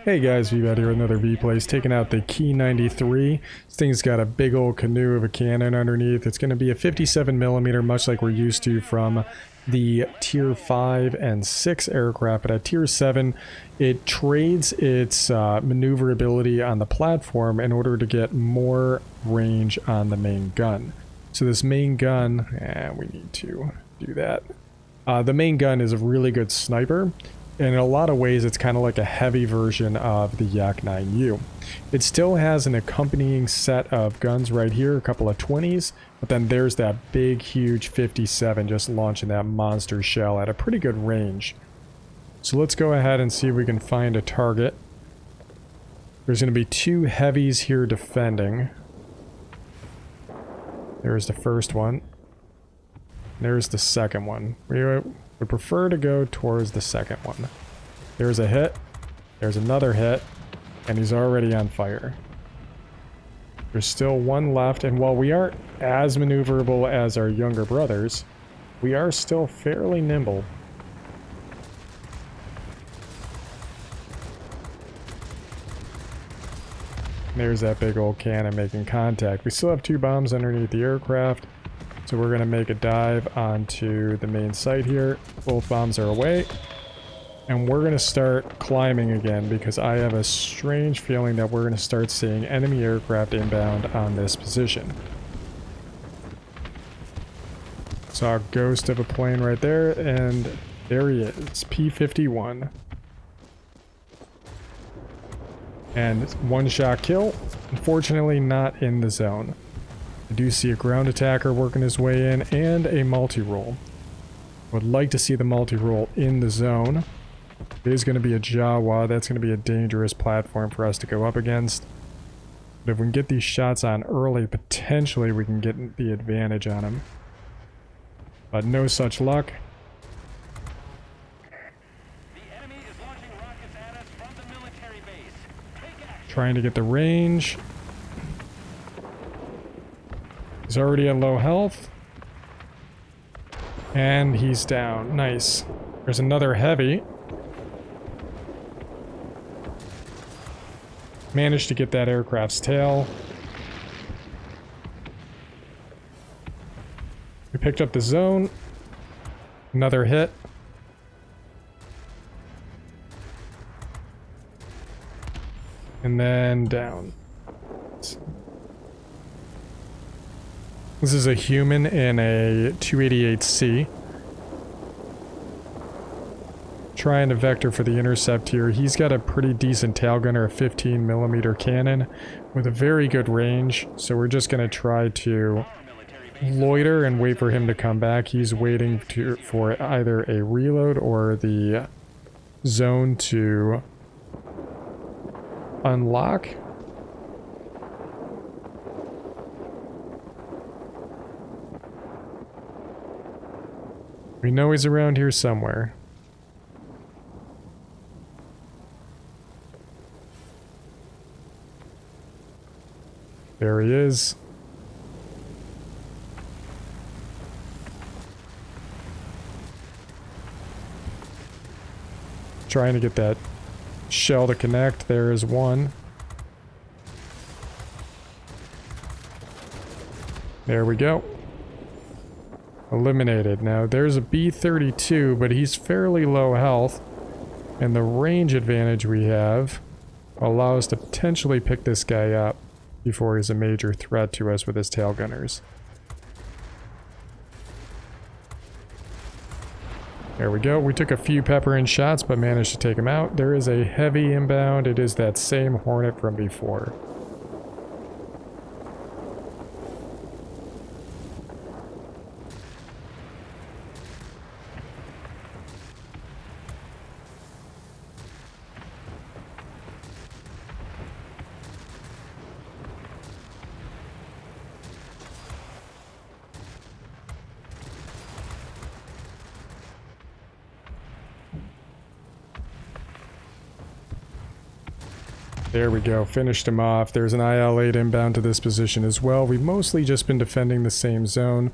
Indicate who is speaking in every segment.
Speaker 1: Hey guys, Veebat here with another V-Plays, taking out the Ki-93. This thing's got a big old canoe of a cannon underneath. It's going to be a 57mm, much like we're used to from the Tier 5 and 6 aircraft, but at Tier 7, it trades its maneuverability on the platform in order to get more range on the main gun. So this main gun, we need to do that. The main gun is a really good sniper. And in a lot of ways, it's kind of like a heavy version of the Yak-9U. It still has an accompanying set of guns right here, a couple of 20s, but then there's that big, huge 57 just launching that monster shell at a pretty good range. So let's go ahead and see if we can find a target. There's going to be two heavies here defending. There's the first one. There's the second one. We would prefer to go towards the second one. There's a hit. There's another hit. And he's already on fire. There's still one left. And while we aren't as maneuverable as our younger brothers, we are still fairly nimble. There's that big old cannon making contact. We still have two bombs underneath the aircraft. So we're going to make a dive onto the main site here. Both bombs are away. And we're going to start climbing again because I have a strange feeling that we're going to start seeing enemy aircraft inbound on this position. Saw a ghost of a plane right there, and there he is, P-51. And one shot kill, unfortunately not in the zone. I do see a ground attacker working his way in and a multi-roll. Would like to see the multi-roll in the zone. It is going to be a Jawa. That's going to be a dangerous platform for us to go up against. But if we can get these shots on early, potentially we can get the advantage on him. But no such luck.
Speaker 2: The enemy is launching rockets at us from the military base. Take action.
Speaker 1: Trying to get the range. He's already at low health. And he's down. Nice. There's another heavy. Managed to get that aircraft's tail. We picked up the zone. Another hit. And then down. This is a human in a 288C. Trying to vector for the intercept here. He's got a pretty decent tail gunner, a 15mm cannon with a very good range. So we're just going to try to loiter and wait for him to come back. He's waiting for either a reload or the zone to unlock. We know he's around here somewhere. There he is. Trying to get that shell to connect. There is one. There we go. Eliminated. Now there's a B-32, but he's fairly low health, and the range advantage we have will allow us to potentially pick this guy up before he's a major threat to us with his tail gunners. There we go. We took a few pepper-in shots but managed to take him out. There is a heavy inbound. It is that same Hornet from before. There we go, finished him off. There's an IL-8 inbound to this position as well. We've mostly just been defending the same zone.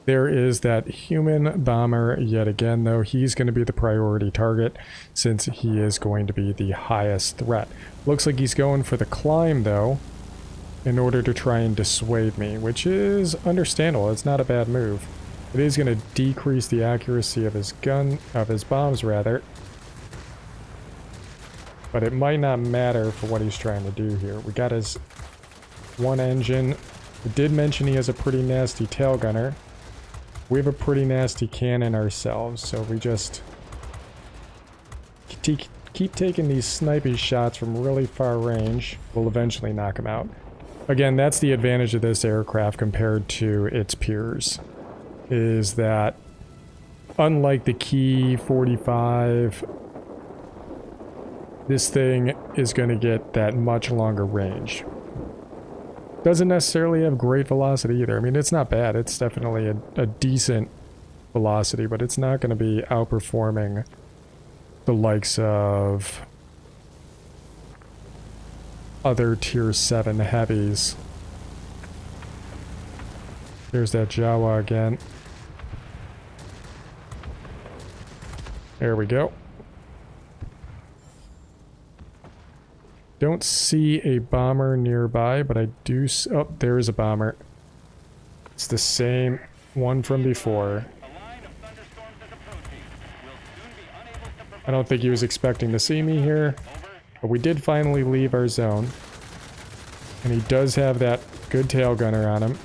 Speaker 1: There is that human bomber yet again, though. He's going to be the priority target since he is going to be the highest threat. Looks like he's going for the climb, though, in order to try and dissuade me, which is understandable. It's not a bad move. It is going to decrease the accuracy of his bombs, rather. But it might not matter for what he's trying to do here. We got his one engine. We did mention he has a pretty nasty tail gunner. We have a pretty nasty cannon ourselves, so we just keep taking these snipey shots from really far range. We'll eventually knock him out. Again, that's the advantage of this aircraft compared to its peers, is that unlike the Ki-95, this thing is going to get that much longer range. Doesn't necessarily have great velocity either. I mean, it's not bad. It's definitely a decent velocity, but it's not going to be outperforming the likes of other tier 7 heavies. There's that Jawa again. There we go. Don't see a bomber nearby, but I do... Oh, there is a bomber. It's the same one from before. I don't think he was expecting to see me here, but we did finally leave our zone. And he does have that good tail gunner on him.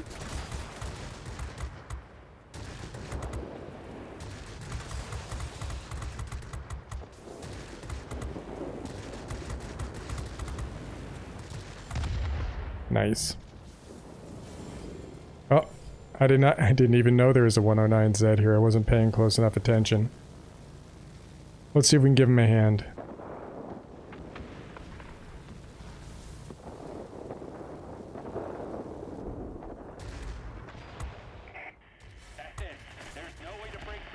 Speaker 1: Nice. Oh, I didn't even know there was a 109Z here. I wasn't paying close enough attention. Let's see if we can give him a hand.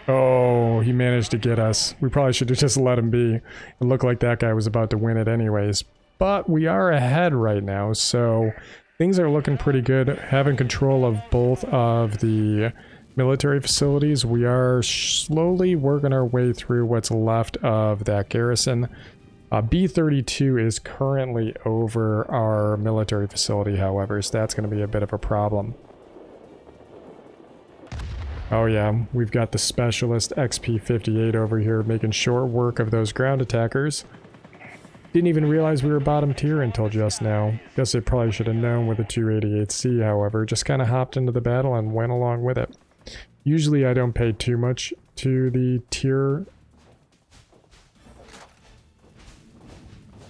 Speaker 1: Oh, he managed to get us. We probably should have just let him be. It looked like that guy was about to win it anyways. But we are ahead right now, so things are looking pretty good. Having control of both of the military facilities, we are slowly working our way through what's left of that garrison. B-32 is currently over our military facility, however, so that's going to be a bit of a problem. Oh yeah, we've got the specialist XP-58 over here making short work of those ground attackers. Didn't even realize we were bottom tier until just now. Guess I probably should have known with the 288C, however. Just kind of hopped into the battle and went along with it. Usually I don't pay too much to the tier.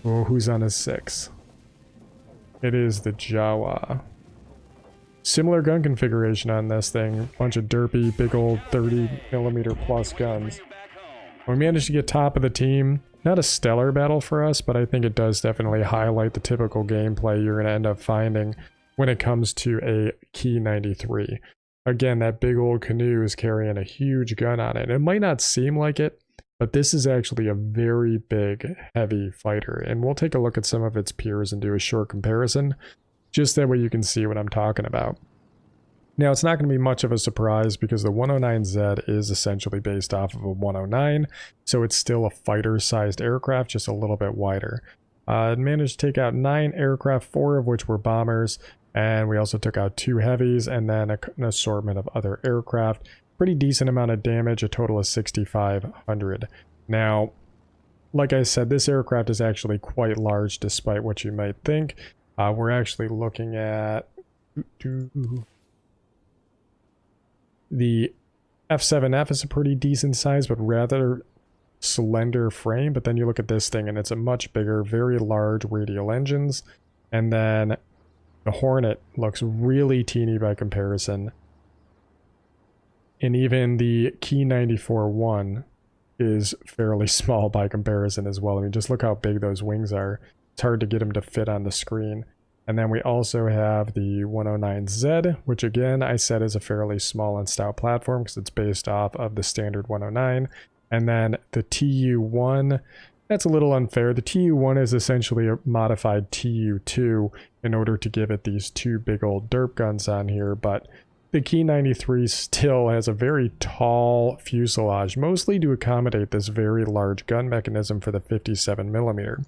Speaker 1: Oh, who's on a 6? It is the Jawa. Similar gun configuration on this thing. Bunch of derpy, big old 30mm plus guns. We managed to get top of the team. Not a stellar battle for us, but I think it does definitely highlight the typical gameplay you're going to end up finding when it comes to a Ki-93. Again, that big old canoe is carrying a huge gun on it. It might not seem like it, but this is actually a very big, heavy fighter. And we'll take a look at some of its peers and do a short comparison, just that way you can see what I'm talking about. Now, it's not going to be much of a surprise because the 109Z is essentially based off of a 109, so it's still a fighter-sized aircraft, just a little bit wider. It managed to take out 9 aircraft, 4 of which were bombers, and we also took out 2 heavies, and then an assortment of other aircraft. Pretty decent amount of damage, a total of 6,500. Now, like I said, this aircraft is actually quite large despite what you might think. We're actually looking at... The F7F is a pretty decent size, but rather slender frame. But then you look at this thing and it's a much bigger, very large radial engines. And then the Hornet looks really teeny by comparison. And even the Ki-94-1 is fairly small by comparison as well. I mean, just look how big those wings are. It's hard to get them to fit on the screen. And then we also have the 109Z, which again, I said is a fairly small and stout platform because it's based off of the standard 109. And then the TU-1, that's a little unfair. The TU-1 is essentially a modified TU-2 in order to give it these 2 big old derp guns on here, but the Ki-93 still has a very tall fuselage, mostly to accommodate this very large gun mechanism for the 57mm.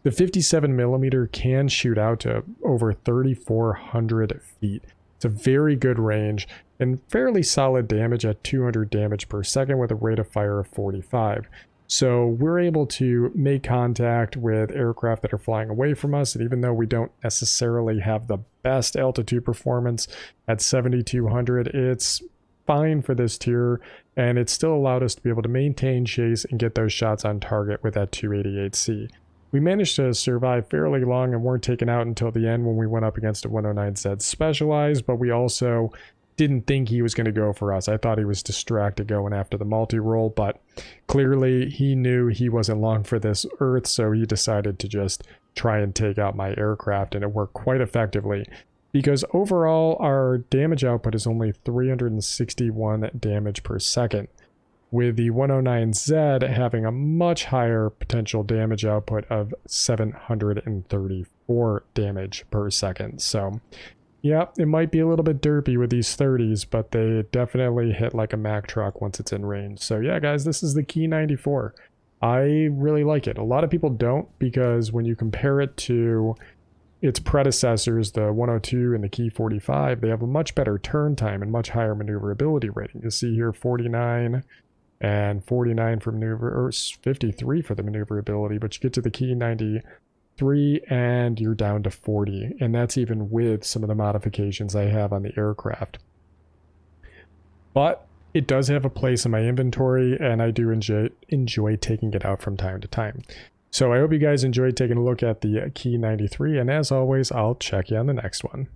Speaker 1: The 57mm can shoot out to over 3,400 feet. It's a very good range and fairly solid damage at 200 damage per second with a rate of fire of 45. So we're able to make contact with aircraft that are flying away from us, and even though we don't necessarily have the best altitude performance at 7,200, it's fine for this tier, and it still allowed us to be able to maintain chase and get those shots on target with that 288C. We managed to survive fairly long and weren't taken out until the end when we went up against a 109Z Specialized, but we also didn't think he was going to go for us. I thought he was distracted going after the multi-roll, but clearly he knew he wasn't long for this Earth, so he decided to just try and take out my aircraft, and it worked quite effectively. Because overall, our damage output is only 361 damage per second, with the 109Z having a much higher potential damage output of 734 damage per second. So yeah, it might be a little bit derpy with these 30s, but they definitely hit like a Mack truck once it's in range. So yeah, guys, this is the Ki-94. I really like it. A lot of people don't, because when you compare it to its predecessors, the 102 and the Ki-45, they have a much better turn time and much higher maneuverability rating. You see here 49 and 49 for maneuver, or 53 for the maneuverability, but you get to the Ki-93 and you're down to 40, and that's even with some of the modifications I have on the aircraft. But it does have a place in my inventory, and I do enjoy taking it out from time to time. So I hope you guys enjoyed taking a look at the Ki-93, and as always, I'll check you on the next one.